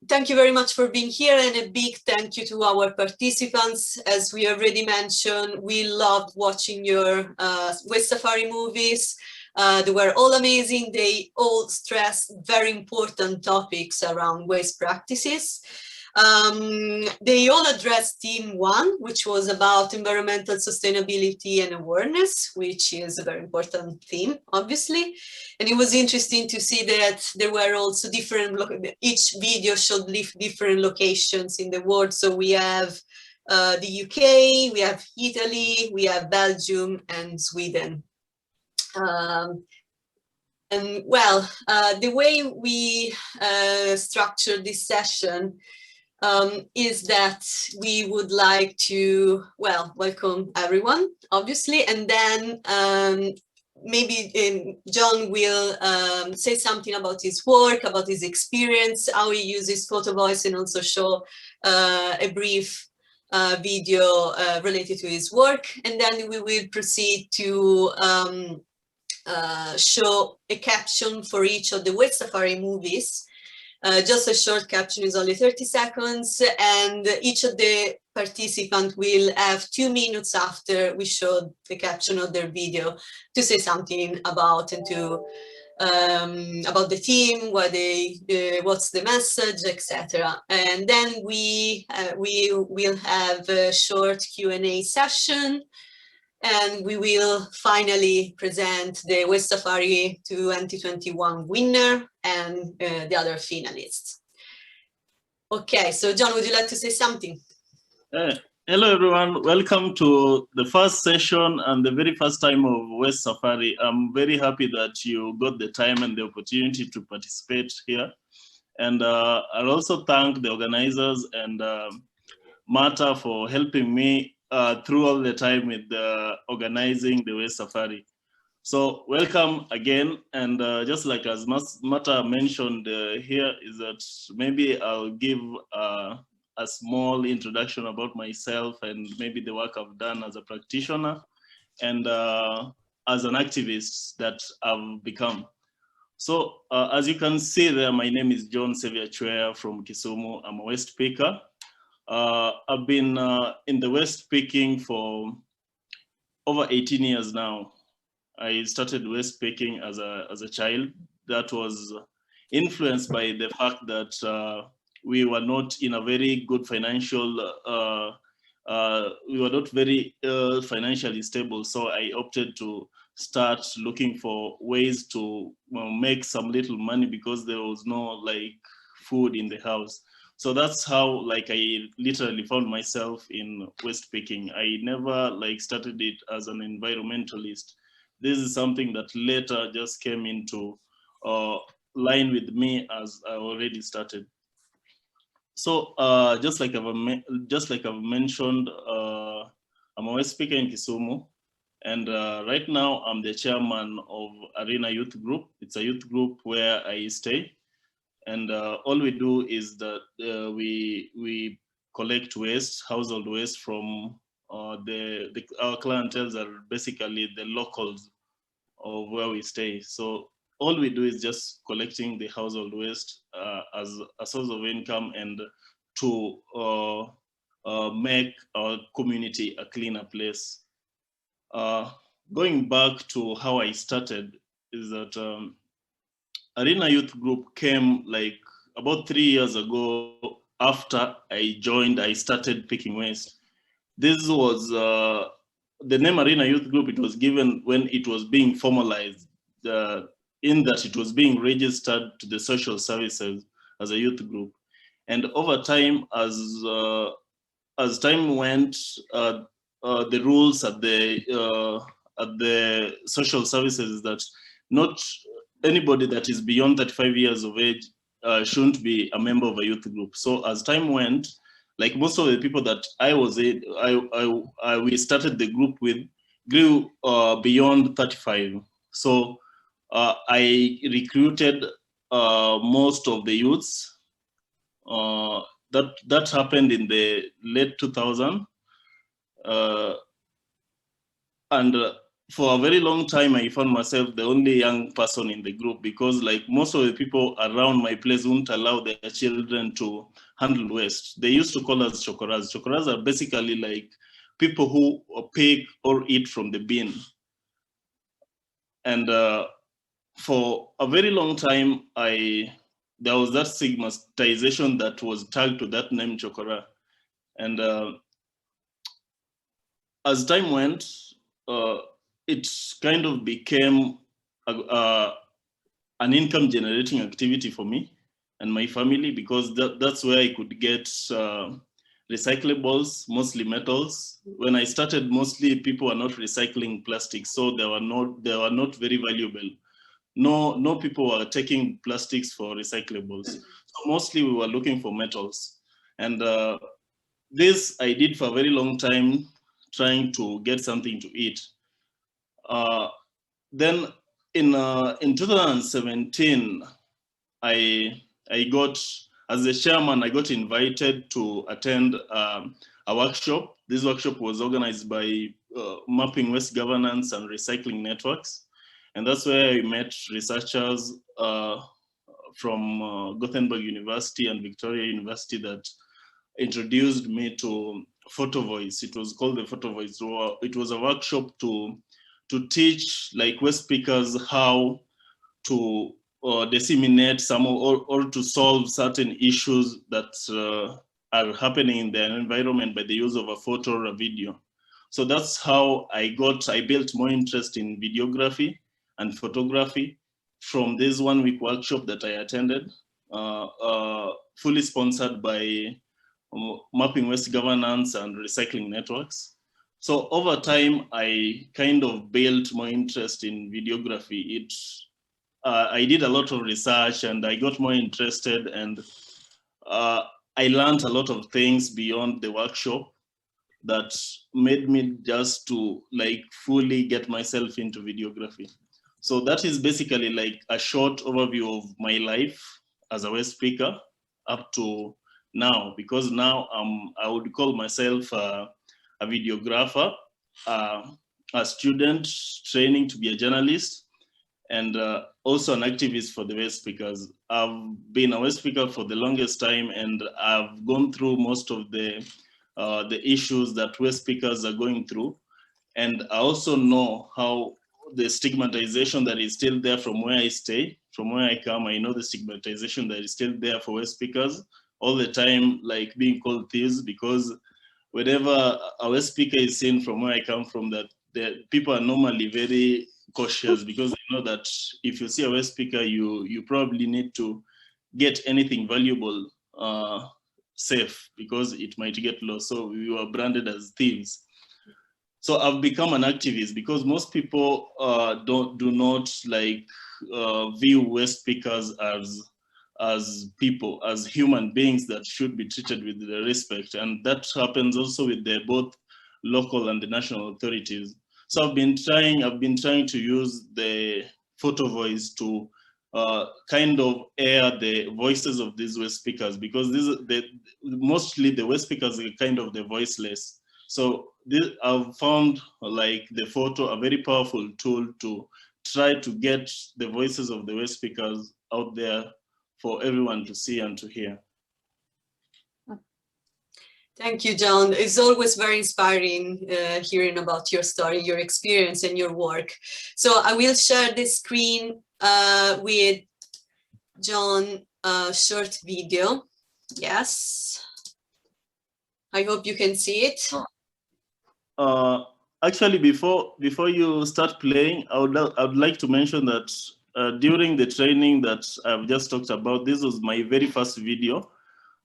Thank you very much for being here, and a big thank you to our participants. As we already mentioned, we loved watching your Waste Safari movies. They were all amazing. They all stressed very important topics around waste practices. They all addressed theme 1, which was about environmental sustainability and awareness, which is a very important theme, obviously. And it was interesting to see that there were also different, each video showed different locations in the world. So we have the UK, we have Italy, we have Belgium and Sweden. And well, the way we structured this session is that we would like to, well, welcome everyone, obviously, and then maybe John will say something about his work, about his experience, how he uses photo voice, and also show a brief video related to his work. And then we will proceed to show a caption for each of the Waste Safari movies. Just a short caption is only 30 seconds, and each of the participants will have 2 minutes after we show the caption of their video to say something about and to about the team, what what's the message, etc. And then we will have a short Q&A session. And we will finally present the Waste Safari 2021 winner and the other finalists. Okay, so John, would you like to say something? Hello, everyone. Welcome to the first session and the very first time of Waste Safari. I'm very happy that you got the time and the opportunity to participate here. And I'll also thank the organizers and Marta for helping me through all the time with organizing the Waste Safari. So welcome again, and just like as Marta mentioned here, is that maybe I'll give a small introduction about myself and maybe the work I've done as a practitioner and as an activist that I've become. So as you can see there, my name is John Xavier Chwea from Kisumu. I'm a waste picker. I've been in the waste picking for over 18 years now. I started waste picking as a child. That was influenced by the fact that we were not in a very good financial, we were not very financially stable. So I opted to start looking for ways to make some little money because there was no like food in the house. So that's how like I literally found myself in waste picking. I never like started it as an environmentalist. This is something that later just came into line with me as I already started. So just like I've mentioned, I'm a waste speaker in Kisumu, and right now I'm the chairman of Arena Youth Group. It's a youth group where I stay. And all we do is that we collect waste, household waste from our clientele are basically the locals of where we stay. So all we do is just collecting the household waste as a source of income and to make our community a cleaner place. Going back to how I started is that Arena Youth Group came like about 3 years ago. After I joined, I started picking waste. This was the name Arena Youth Group. It was given when it was being formalized, in that it was being registered to the social services as a youth group. And over time, as time went, the rules at the social services is that not anybody that is beyond 35 years of age shouldn't be a member of a youth group. So as time went, like most of the people that I was in, we started the group with grew beyond 35. So I recruited most of the youths. That happened in the late 2000s. And for a very long time, I found myself the only young person in the group, because like most of the people around my place wouldn't allow their children to handle waste. They used to call us chokoras. Chokoras are basically like people who pick or eat from the bin. And for a very long time, there was that stigmatization that was tagged to that name, chokora. And as time went, it kind of became an income generating activity for me and my family, because that's where I could get recyclables, mostly metals. When I started, mostly people were not recycling plastics, so they were not very valuable. No people were taking plastics for recyclables. So mostly we were looking for metals. And this I did for a very long time, trying to get something to eat. Then in 2017, I got, as a chairman, I got invited to attend a workshop. This workshop was organized by Mapping Waste Governance and Recycling Networks. And that's where I met researchers from Gothenburg University and Victoria University that introduced me to PhotoVoice. It was called the PhotoVoice. It was a workshop to teach like waste pickers how to disseminate some or to solve certain issues that are happening in their environment by the use of a photo or a video. So that's how I built more interest in videography and photography from this 1 week workshop that I attended, fully sponsored by Mapping Waste Governance and Recycling Networks. So over time, I kind of built more interest in videography. I did a lot of research and I got more interested, and I learned a lot of things beyond the workshop that made me just to like fully get myself into videography. So that is basically like a short overview of my life as a waste picker up to now, because now I would call myself a videographer, a student training to be a journalist, and also an activist for the waste pickers. I've been a waste picker for the longest time, and I've gone through most of the issues that waste pickers are going through. And I also know how the stigmatization that is still there from where I stay, from where I come. I know the stigmatization that is still there for waste pickers all the time, like being called thieves, because whenever a waste picker is seen from where I come from, that the people are normally very cautious, because they know that if you see a waste picker, you probably need to get anything valuable safe, because it might get lost. So we were branded as thieves. So I've become an activist, because most people do not like view waste pickers as people, as human beings that should be treated with respect. And that happens also with the both local and the national authorities. So I've been trying to use the PhotoVoice to kind of air the voices of these waste speakers, because mostly the waste speakers are kind of the voiceless. So I've found like the photo a very powerful tool to try to get the voices of the waste speakers out there for everyone to see and to hear. Thank you, John. It's always very inspiring hearing about your story, your experience, and your work. So I will share the screen with John short video. Yes. I hope you can see it. Actually, before you start playing, I would like to mention that during the training that I've just talked about, this was my very first video.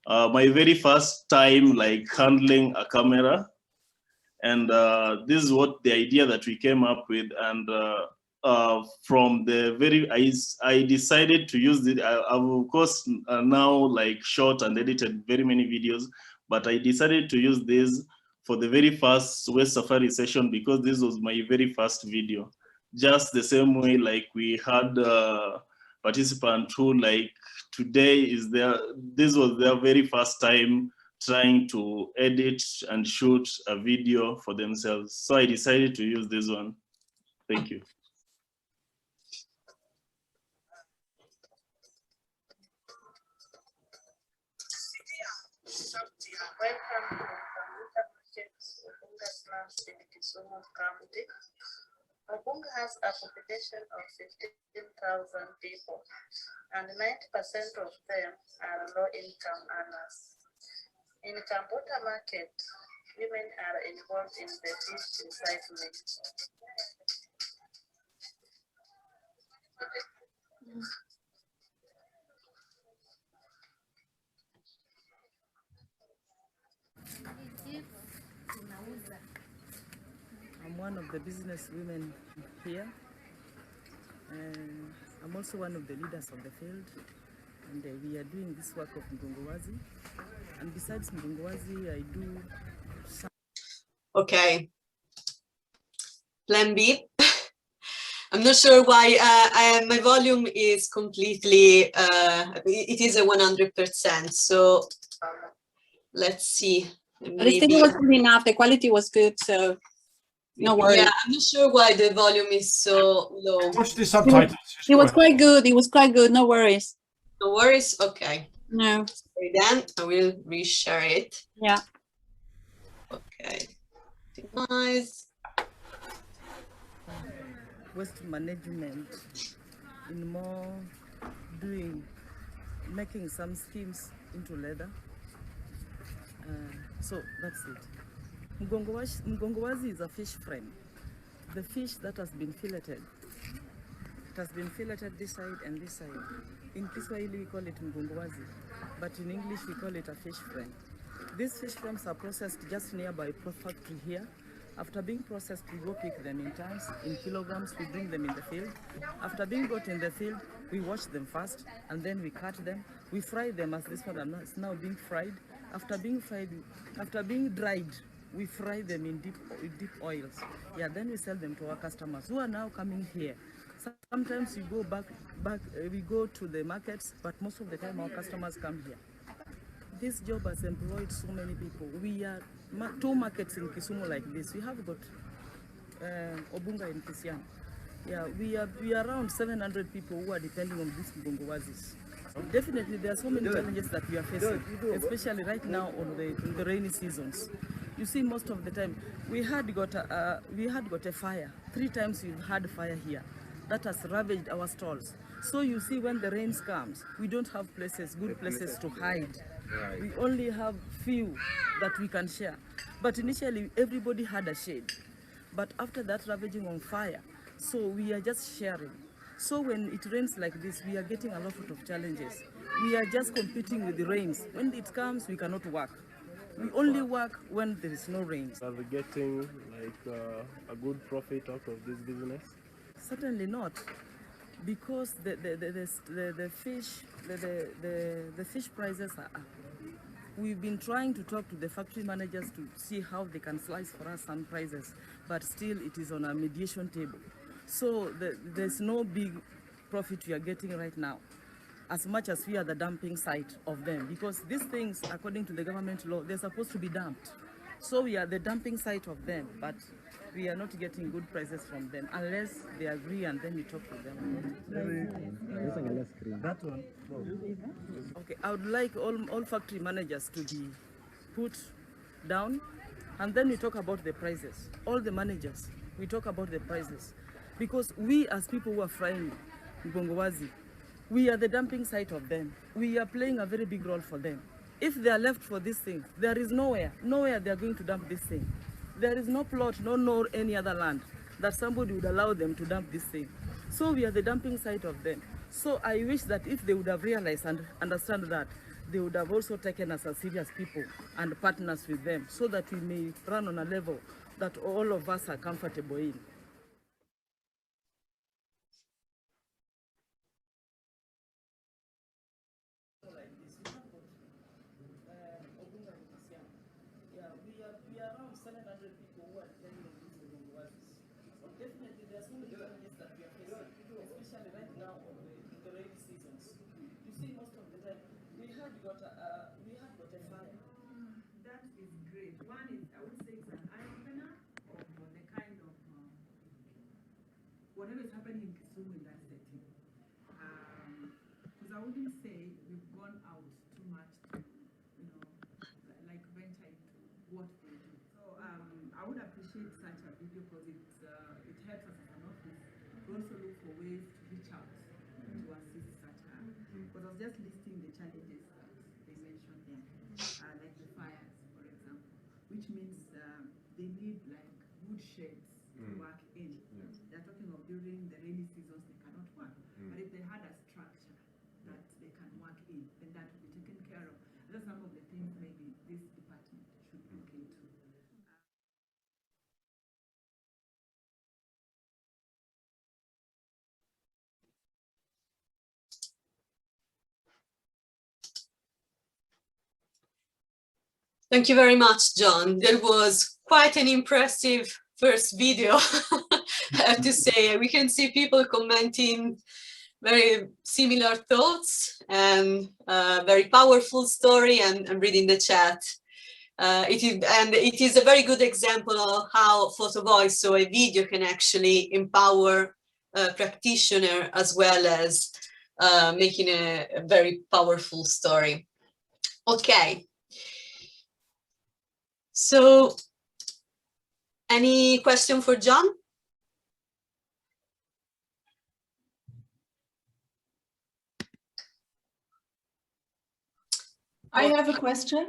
My very first time like handling a camera, and this is what the idea that we came up with. And from the very, I decided to use it. I've of course now like shot and edited very many videos, but I decided to use this for the very first Waste Safari session, because this was my very first video. Just the same way like we had participant who like today this was their very first time trying to edit and shoot a video for themselves. So I decided to use this one. Thank you. Welcome to Computer Projects Ubunga Slums in Kisumu County. Ubunga has a population of 15,000 people, and 90% of them are low-income earners. In Kambuta market, women are involved in the fish recycling. I'm one of the business women here. I'm also one of the leaders of the field, and we are doing this work of Mgongowazi. And besides Mgongowazi, I do some. Okay. Plan B. I'm not sure why my volume is completely, it is a 100%. So let's see. But it still was good enough. The quality was good, so no worries. Yeah, I'm not sure why the volume is so low. Watch the subtitles. It was quite good. It was quite good. No worries. No worries. Okay. No. Sorry, then I will reshare it. Yeah. Okay. Nice. Waste management in more making some schemes into leather. So that's it. Mgongowazi is a fish frame. The fish that has been filleted. It has been filleted this side and this side. In Kiswahili we call it Mgongowazi, but in English we call it a fish frame. These fish frames are processed just nearby factory here. After being processed, we go pick them in tons, in kilograms, we bring them in the field. After being got in the field, we wash them first, and then we cut them. We fry them as this one is now being fried. After being dried, we fry them in deep oils. Yeah, then we sell them to our customers who are now coming here. Sometimes we go we go to the markets, but most of the time our customers come here. This job has employed so many people. We are two markets in Kisumu like this. We have got Ubunga and Kisiani. Yeah, we are around 700 people who are depending on these Mgongowazis. Definitely, there are so many challenges that we are facing, especially right now in the rainy seasons. You see, most of the time we had got a fire. 3 times we've had fire here. That has ravaged our stalls. So you see, when the rains comes, we don't have good places to hide. Right. We only have few that we can share. But initially, everybody had a shade. But after that ravaging on fire, so we are just sharing. So when it rains like this, we are getting a lot of challenges. We are just competing with the rains. When it comes, we cannot work. We only work when there is no rain. Are we getting like a good profit out of this business? Certainly not, because the fish prices are up. We've been trying to talk to the factory managers to see how they can slice for us some prices, but still it is on a mediation table. So there's no big profit we are getting right now, as much as we are the dumping site of them, because these things, according to the government law, they're supposed to be dumped. So we are the dumping site of them, but we are not getting good prices from them unless they agree, and then we talk to them. That one. Okay, I would like all factory managers to be put down, and then we talk about the prices. All the managers, we talk about the prices, because we as people who are frying Mgongowazi, we are the dumping site of them. We are playing a very big role for them. If they are left for this thing, there is nowhere they are going to dump this thing. There is no plot, no any other land that somebody would allow them to dump this thing. So we are the dumping site of them. So I wish that if they would have realized and understand that, they would have also taken us as serious people and partners with them, so that we may run on a level that all of us are comfortable in. We are around 700 people who are depending on these Mgongowazis. Definitely, there are so many challenges that we are facing, especially right now in the rainy seasons. You see, most of the time we had got a fire. That is great. One is, I would say, it's an eye opener of the kind of wouldn't say we've gone out too much to, you know, like venture into what we do. So I would appreciate such a video because it helps us as an office to also look for ways to reach out to assist such a, because I was just listing the challenges that they mentioned there, like the fires, for example, which means they need like wood sheds to work in. They're talking of during the rainy seasons they cannot work, but if they had a structure that they can work in, then that will be taken care of. Those are some of the things maybe this department should look into. Thank you very much, John. That was quite an impressive first video, I have to say. We can see people commenting very similar thoughts and very powerful story, and reading the chat. It is a very good example of how photo voice, so a video, can actually empower a practitioner as well as making a very powerful story. Okay. So, any question for John? I have a question.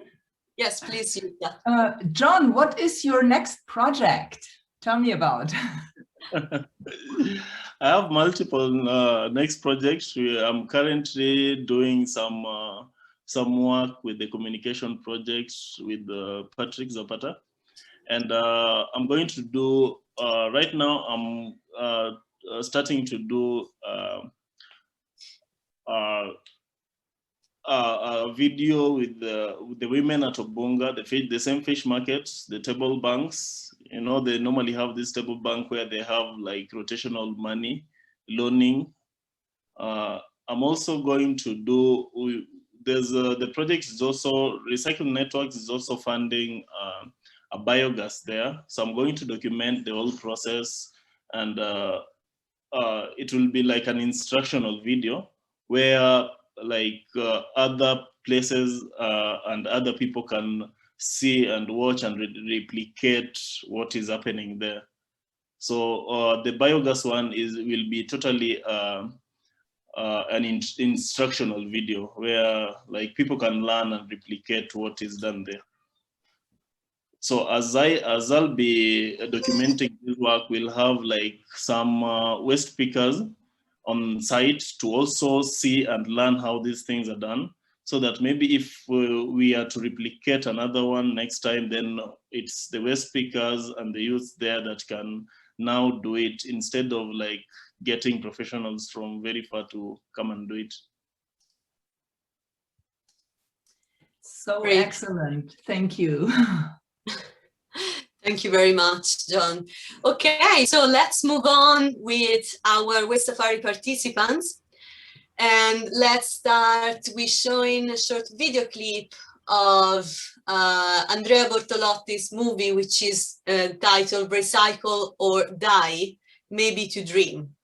Yes, please, Jutta. John, what is your next project? Tell me about. I have multiple next projects. I'm currently doing some work with the communication projects with Patrick Zapata, and I'm going to do right now. I'm starting to do a video with the women at Obunga, the same fish markets, the table banks. You know, they normally have this table bank where they have like rotational money, loaning. I'm also going to do, the project is also, Recycle Networks is also funding a biogas there. So I'm going to document the whole process, and it will be like an instructional video where like other places and other people can see and watch and replicate what is happening there. So the biogas one will be totally an instructional video where like people can learn and replicate what is done there. So as I'll be documenting this work, we'll have like some waste pickers on site to also see and learn how these things are done, so that maybe if we are to replicate another one next time, then it's the waste pickers and the youth there that can now do it, instead of like getting professionals from very far to come and do it. So great. Excellent. Thank you. Thank you very much, John. Okay, so let's move on with our Waste Safari participants. And let's start with showing a short video clip of Andrea Bortolotti's movie, which is titled Recycle or Die, Maybe to Dream.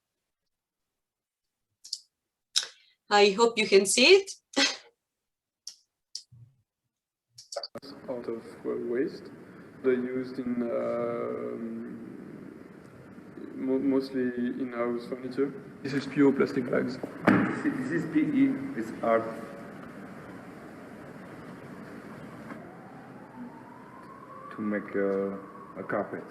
I hope you can see it. Out of waste. They're used in mostly in-house furniture. This is pure plastic bags. This is PE, it's art. To make a carpet.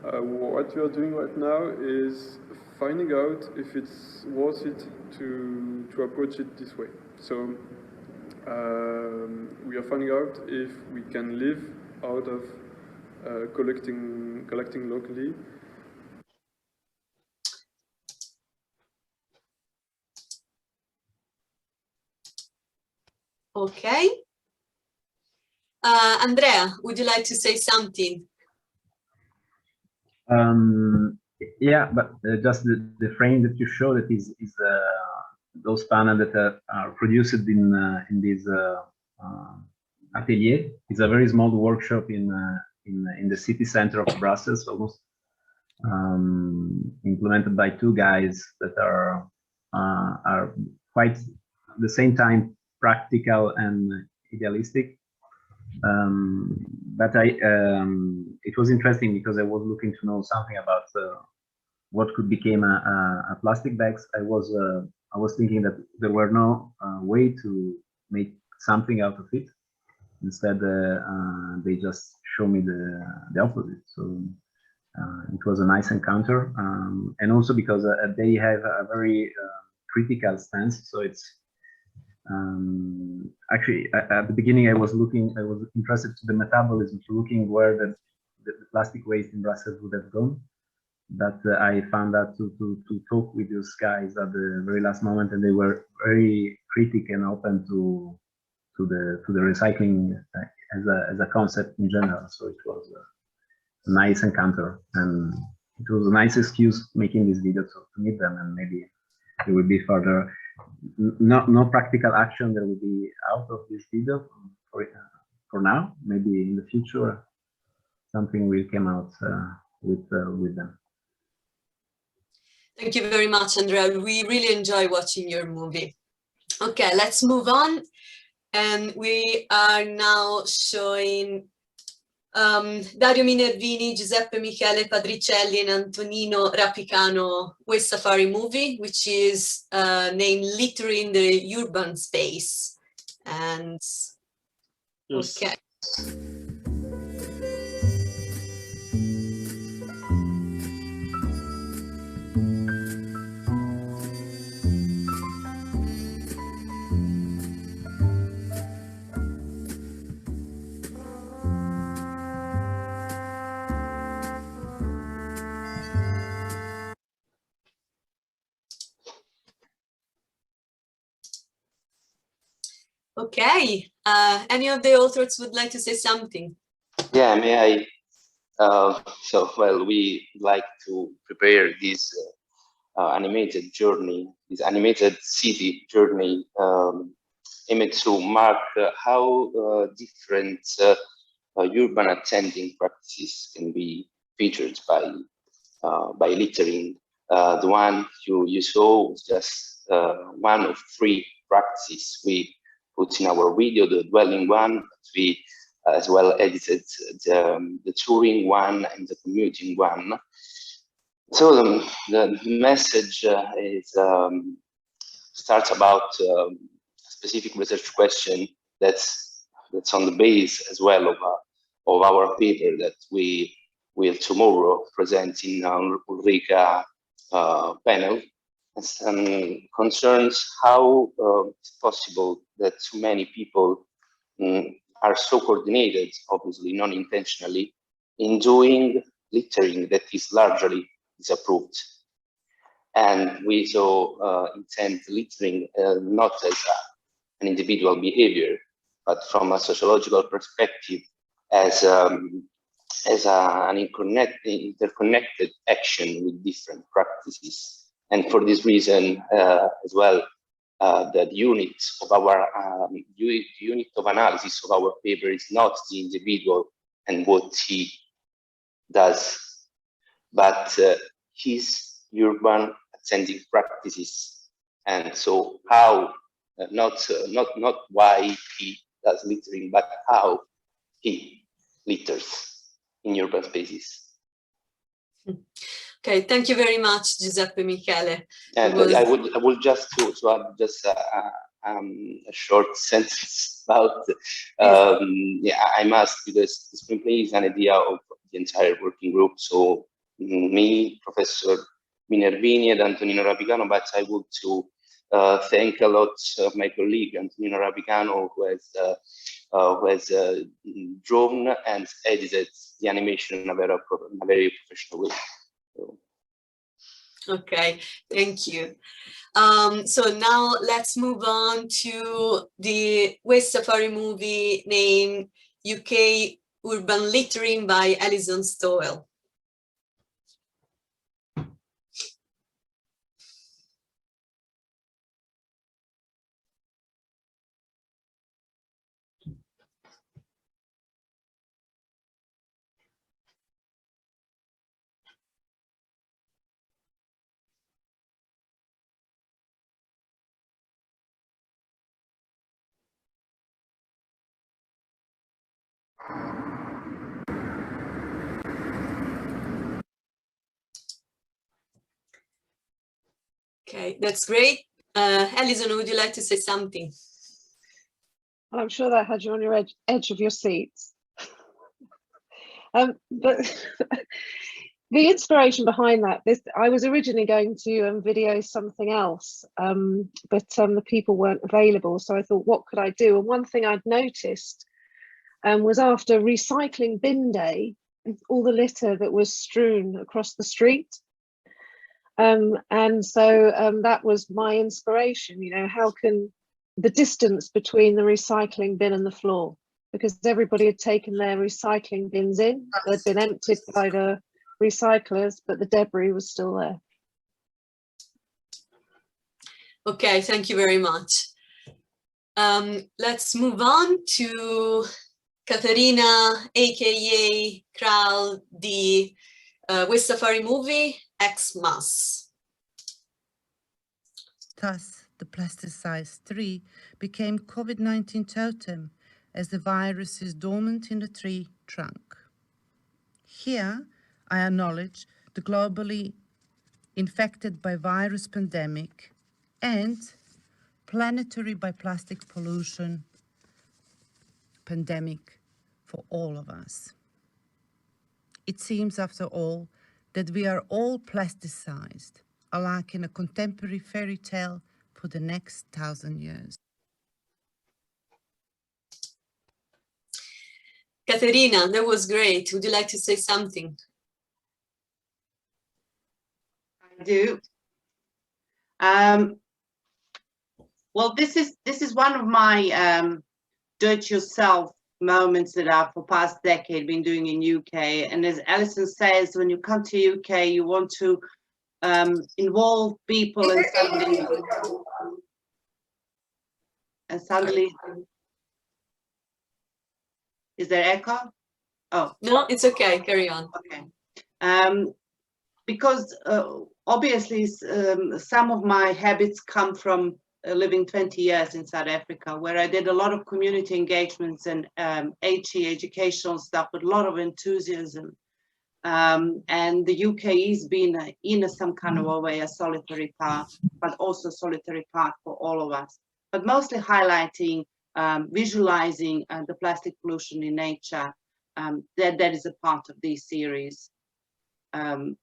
What we are doing right now is finding out if it's worth it to approach it this way. So we are finding out if we can live out of collecting locally. Okay. Andrea, would you like to say something? Yeah, but just the frame that you showed, that is those panels that are produced in this atelier. It's a very small workshop in the city center of Brussels, almost implemented by two guys that are are quite at the same time practical and idealistic. But it was interesting because I was looking to know something about what could become a plastic bags. I was thinking that there were no way to make something out of it. Instead, they just show me the opposite. So it was a nice encounter, and also because they have a very critical stance. So it's actually at the beginning I was interested to the metabolism, to looking where the plastic waste in Brussels would have gone. But I found out to talk with those guys at the very last moment, and they were very critical and open to the recycling as a concept in general. So it was a nice encounter, and it was a nice excuse making this video to meet them, and maybe there will be further no practical action that will be out of this video for now. Maybe in the future something will come out with them. Thank you very much, Andrea. We really enjoy watching your movie. Okay, let's move on. And we are now showing Dario Minervini, Giuseppe Michele Padricelli, and Antonino Rapicano Waste Safari movie, which is named Littering the Urban Space. And yes. Okay. Okay, any of the authors would like to say something? Yeah, may I? Well, we like to prepare this animated journey, this animated city journey, aiming to mark how different urban attending practices can be featured by littering. The one you saw was just one of 3 practices we put in our video, the dwelling one. We as well edited the touring one and the commuting one. So the message starts about a specific research question that's on the base as well of our paper that we will tomorrow present in our Ulrika panel, and concerns how it's possible that so many people are so coordinated, obviously non-intentionally, in doing littering that is largely disapproved. And we so intend littering not as an individual behavior, but from a sociological perspective as an interconnected action with different practices. And for this reason, as well, the unit of our unit of analysis of our paper is not the individual and what he does, but his urban attending practices. And so how, not why he does littering, but how he litters in urban spaces. Okay, thank you very much, Giuseppe Michele. And I would just to add just a short sentence about yeah, I must, because the screenplay is an idea of the entire working group. So me, Professor Minervini, and Antonino Rapicano, but I would to thank a lot of my colleague Antonino Rapicano, who has drawn and edited the animation in a very professional way. So. Okay, thank you. So now let's move on to the Waste Safari movie named UK Urban Littering by Alison Stowell. Okay, that's great. Alison, would you like to say something? Well, I'm sure that had you on your edge of your seats. But the inspiration behind that, I was originally going to video something else, but the people weren't available. So I thought, what could I do? And one thing I'd noticed was after recycling bin day, all the litter that was strewn across the street. And so that was my inspiration, you know, how can the distance between the recycling bin and the floor, because everybody had taken their recycling bins in, they'd been emptied by the recyclers, but the debris was still there. Okay, thank you very much. Let's move on to Caterina, aka Kral, the Waste Safari movie, Xmas. Thus, the plasticized tree became COVID-19 totem as the virus is dormant in the tree trunk. Here, I acknowledge the globally infected by virus pandemic and planetary by plastic pollution pandemic for all of us. It seems, after all, that we are all plasticized, alike in a contemporary fairy tale for the next 1,000 years. Caterina, that was great. Would you like to say something? I do. Well, this is one of my do-it-yourself moments that I've for past decade been doing in UK. And as Alison says, when you come to UK, you want to involve people and suddenly is there echo? Oh no, it's okay, carry on. Okay. Because obviously some of my habits come from living 20 years in South Africa, where I did a lot of community engagements and HE educational stuff with a lot of enthusiasm. And the UK is been in some kind of a way a solitary path, but also solitary path for all of us. But mostly highlighting, visualizing the plastic pollution in nature. That is a part of this series that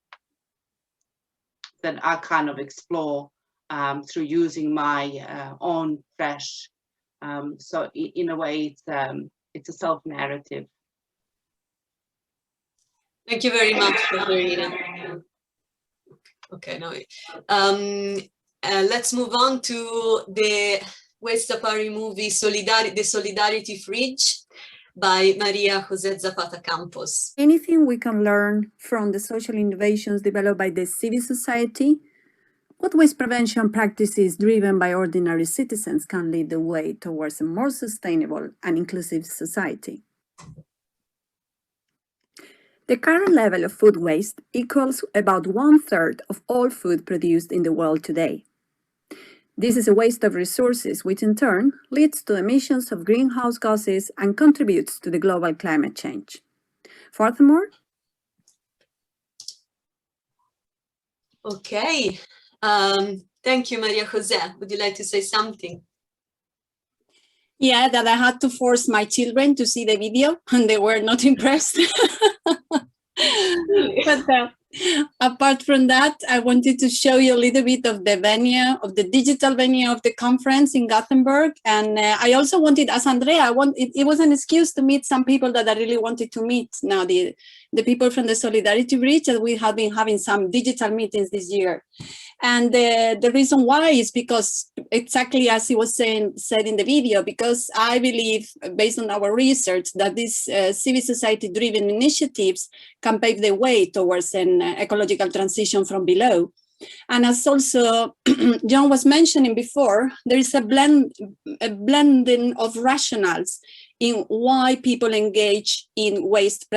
I kind of explore through using my own fresh. So in a way, it's a self-narrative. Thank you very much, Caterina. Okay, now let's move on to the Waste Safari movie, The Solidarity Fridge by Maria Jose Zapata Campos. Anything we can learn from the social innovations developed by the civil society? What waste prevention practices driven by ordinary citizens can lead the way towards a more sustainable and inclusive society? The current level of food waste equals about 1/3 of all food produced in the world today. This is a waste of resources, which in turn leads to emissions of greenhouse gases and contributes to the global climate change. Furthermore, okay, thank you, Maria Jose. Would you like to say something? yeah, that I had to force my children to see the video and they were not impressed. But apart from that, I wanted to show you a little bit of the venue, of the digital venue of the conference in Gothenburg. And I also wanted, as Andrea, it was an excuse to meet some people that I really wanted to meet. Now, the people from the Solidarity Bridge, that we have been having some digital meetings this year. And the reason why is because, exactly as he was said in the video, because I believe, based on our research, that these civil society-driven initiatives can pave the way towards an ecological transition from below. And as also John was mentioning before, there is a blending of rationales in why people engage in waste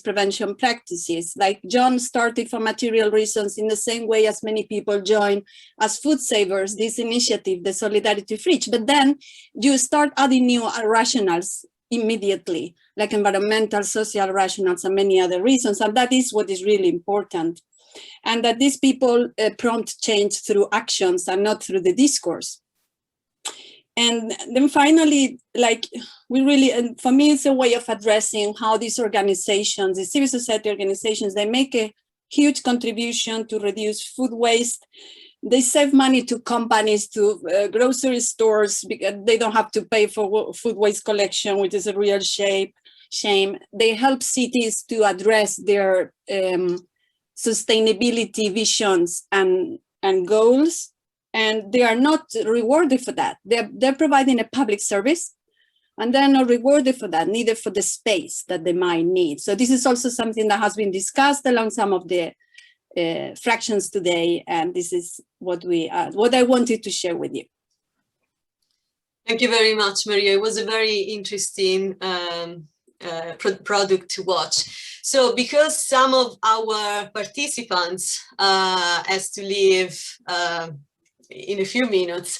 prevention practices. Like John started for material reasons in the same way as many people join as food savers, this initiative, the Solidarity Fridge. But then you start adding new rationales immediately, like environmental, social rationales, and many other reasons. And that is what is really important. and that these people prompt change through actions and not through the discourse. And then finally, like we really, and for me, it's a way of addressing how these organizations, the civil society organizations, they make a huge contribution to reduce food waste. They save money to companies, to grocery stores, because they don't have to pay for food waste collection, which is a real shame. They help cities to address their sustainability visions and goals. And they are not rewarded for that. They're providing a public service, and they're not rewarded for that, neither for the space that they might need. So this is also something that has been discussed along some of the fractions today, and this is what I wanted to share with you. Thank you very much, Maria. It was a very interesting product to watch. So because some of our participants has to leave in a few minutes.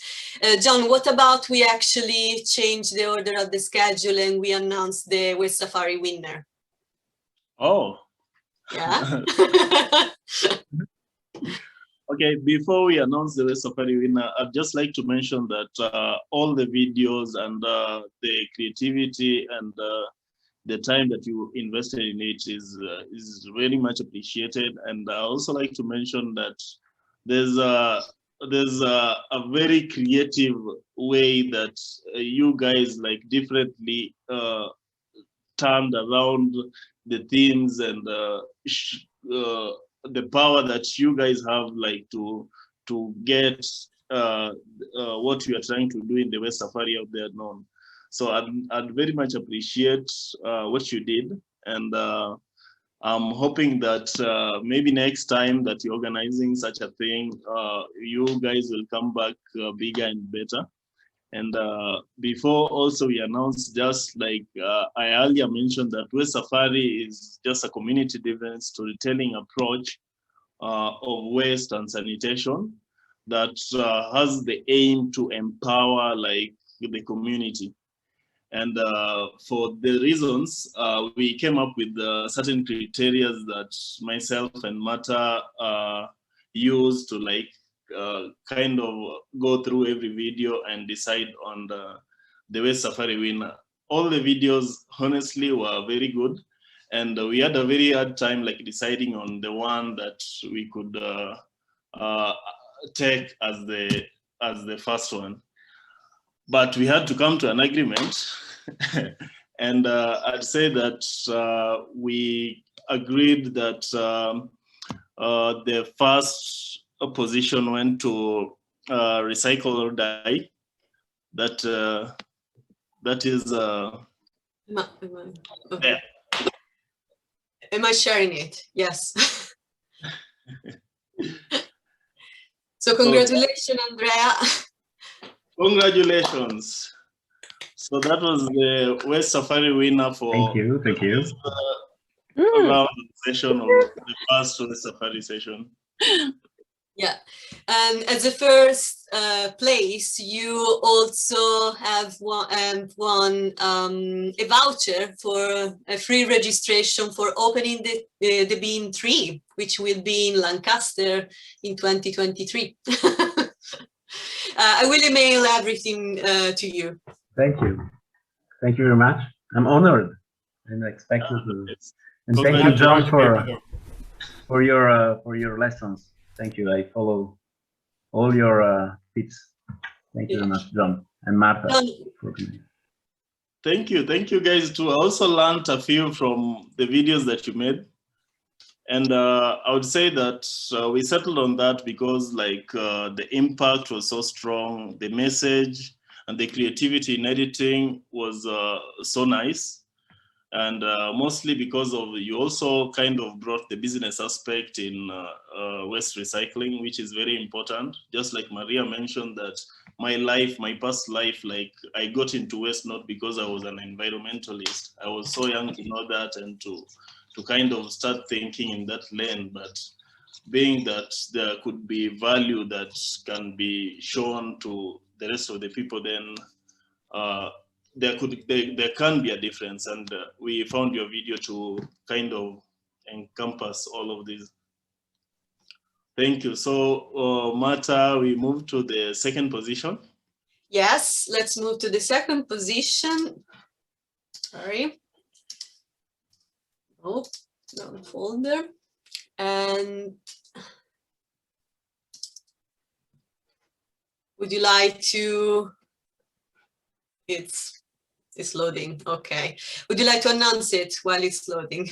John, what about we actually change the order of the schedule and we announce the West Safari winner? Oh. Yeah. Okay, before we announce the West Safari winner, I'd just like to mention that all the videos and the creativity and the time that you invested in it is very much appreciated. And I also like to mention that there's a very creative way that you guys like differently turned around the themes and the power that you guys have like to get what you are trying to do in the West Safari out there known. So I'd very much appreciate what you did, and I'm hoping that maybe next time that you're organizing such a thing, you guys will come back bigger and better. And before also we announced, just like I earlier mentioned, that West Safari is just a community-driven storytelling approach of waste and sanitation that has the aim to empower like the community. And for the reasons, we came up with certain criteria that myself and Marta used to like kind of go through every video and decide on the West Safari winner. All the videos, honestly, were very good. And we had a very hard time like deciding on the one that we could take as the first one. But we had to come to an agreement. And I'd say that we agreed that the first position went to Recycle or Die. That is okay. Am I sharing it? Yes. So congratulations, Andrea. Congratulations. So that was the West Safari winner for thank you. Around the session of the first West Safari session. Yeah, and as a first place, you also have won a voucher for a free registration for opening the Bean Tree, which will be in Lancaster in 2023. I will email everything to you. Thank you very much. I'm honored and expected to. And thank you, John, for your lessons. Thank you. I follow all your tips. Thank you very much, John and Marta. Thank you guys too. I also learned a few from the videos that you made, and I would say that we settled on that because like the impact was so strong, the message and the creativity in editing was so nice. And mostly because of you also kind of brought the business aspect in waste recycling, which is very important. Just like Maria mentioned that my past life, like I got into waste not because I was an environmentalist. I was so young to know that and to kind of start thinking in that lane. But being that there could be value that can be shown to the rest of the people, then there can be a difference, and we found your video to kind of encompass all of these. Thank you. So, Marta, we move to the second position. Yes, let's move to the second position. Sorry. Oh, wrong folder. And would you like to, it's loading, okay. Would you like to announce it while it's loading?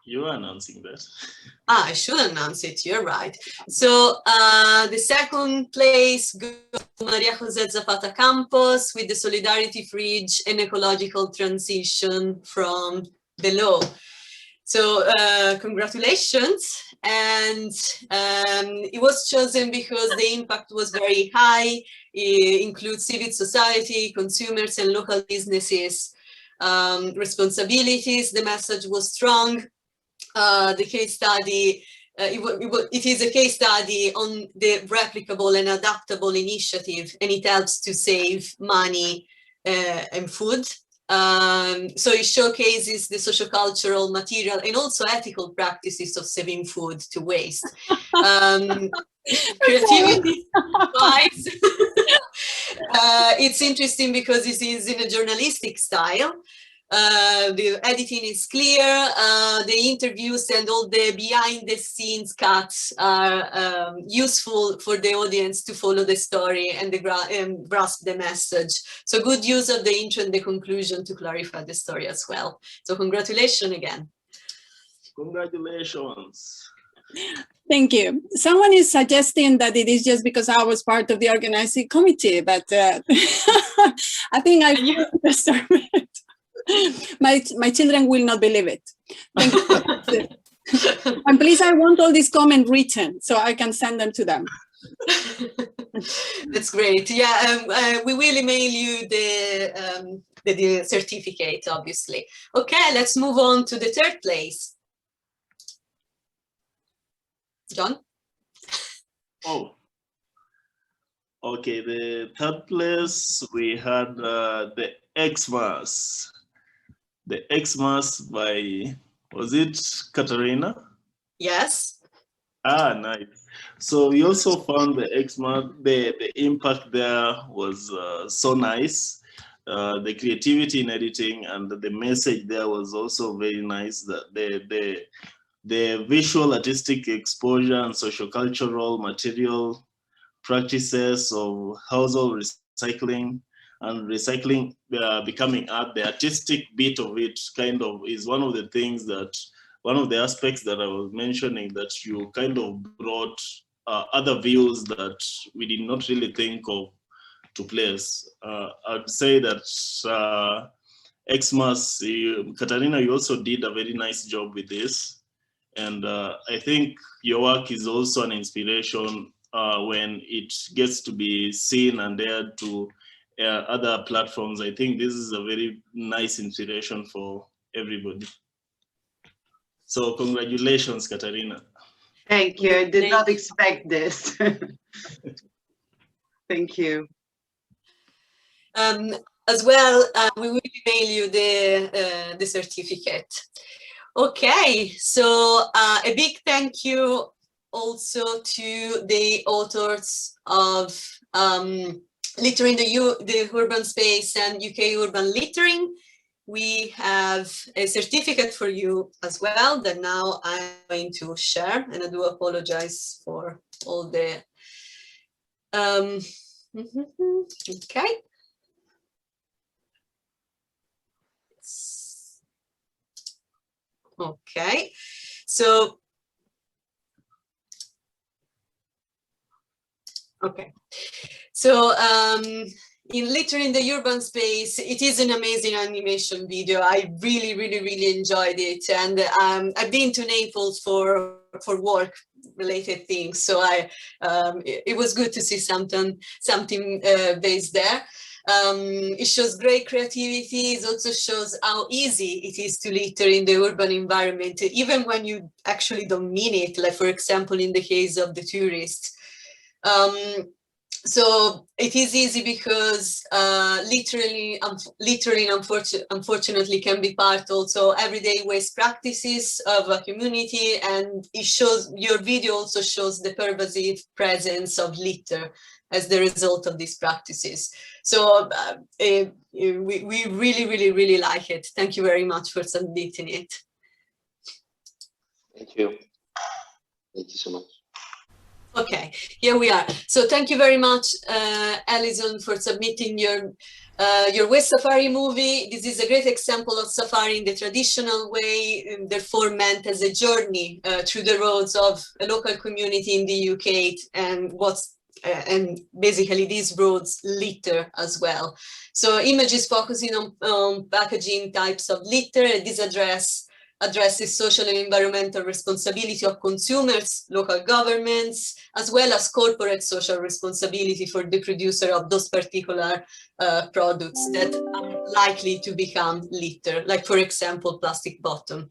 You are announcing that. I should announce it, you're right. So the second place goes to Maria Jose Zapata Campos with the Solidarity Fridge and Ecological Transition from below. So congratulations. And it was chosen because the impact was very high. It includes civil society, consumers, and local businesses. Responsibilities, the message was strong. The case study, it is a case study on the replicable and adaptable initiative, and it helps to save money and food. So it showcases the sociocultural, material, and also ethical practices of saving food to waste. Creativity wise, it's interesting because this is in a journalistic style. The editing is clear, the interviews and all the behind the scenes cuts are useful for the audience to follow the story and grasp the message. So good use of the intro and the conclusion to clarify the story as well. So congratulations again. Congratulations. Thank you. Someone is suggesting that it is just because I was part of the organizing committee, but I think I deserve it. My children will not believe it. Thank you. And please, I want all these comments written so I can send them to them. That's great. Yeah, we will email you the certificate, obviously. Okay, let's move on to the third place. John? Oh, okay. The third place, we had the Xmas. The Xmas by, was it Katarina? Yes. Ah, nice. So we also found the Xmas, the impact there was so nice. The creativity in editing and the message there was also very nice. That the visual artistic exposure and sociocultural material practices of household recycling and recycling becoming art, the artistic bit of it kind of is one of the things that, one of the aspects that I was mentioning, that you kind of brought other views that we did not really think of to place. I'd say that Xmas, Katarina, you also did a very nice job with this. And I think your work is also an inspiration when it gets to be seen and aired to other platforms. I think this is a very nice inspiration for everybody. So congratulations, Katarina. Thank you. I did not expect this. Thank you. As well, we will email you the certificate. Okay, so a big thank you also to the authors of Littering the Urban Space and UK Urban Littering. We have a certificate for you as well that now I'm going to share, and I do apologize for all the, okay. Okay, so, okay. So in Littering the Urban Space, it is an amazing animation video. I really, really, really enjoyed it. And I've been to Naples for work-related things. So it was good to see something based there. It shows great creativity. It also shows how easy it is to litter in the urban environment, even when you actually don't mean it, like for example, in the case of the tourists. So it is easy because littering unfortunately can be part also everyday waste practices of a community, and it shows, your video also shows the pervasive presence of litter as the result of these practices. So we really like it. Thank you very much for submitting it. Thank you. Thank you so much. Okay, here we are. So thank you very much, Alison, for submitting your Waste Safari movie. This is a great example of safari in the traditional way, therefore meant as a journey through the roads of a local community in the UK, and basically these roads litter as well. So images focusing on packaging types of litter. This addresses social and environmental responsibility of consumers, local governments, as well as corporate social responsibility for the producer of those particular products that are likely to become litter, like, for example, plastic bottles.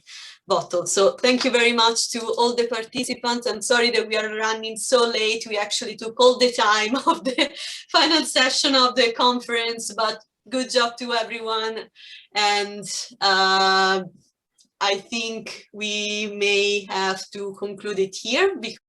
So thank you very much to all the participants. I'm sorry that we are running so late. We actually took all the time of the final session of the conference, but good job to everyone. And I think we may have to conclude it here because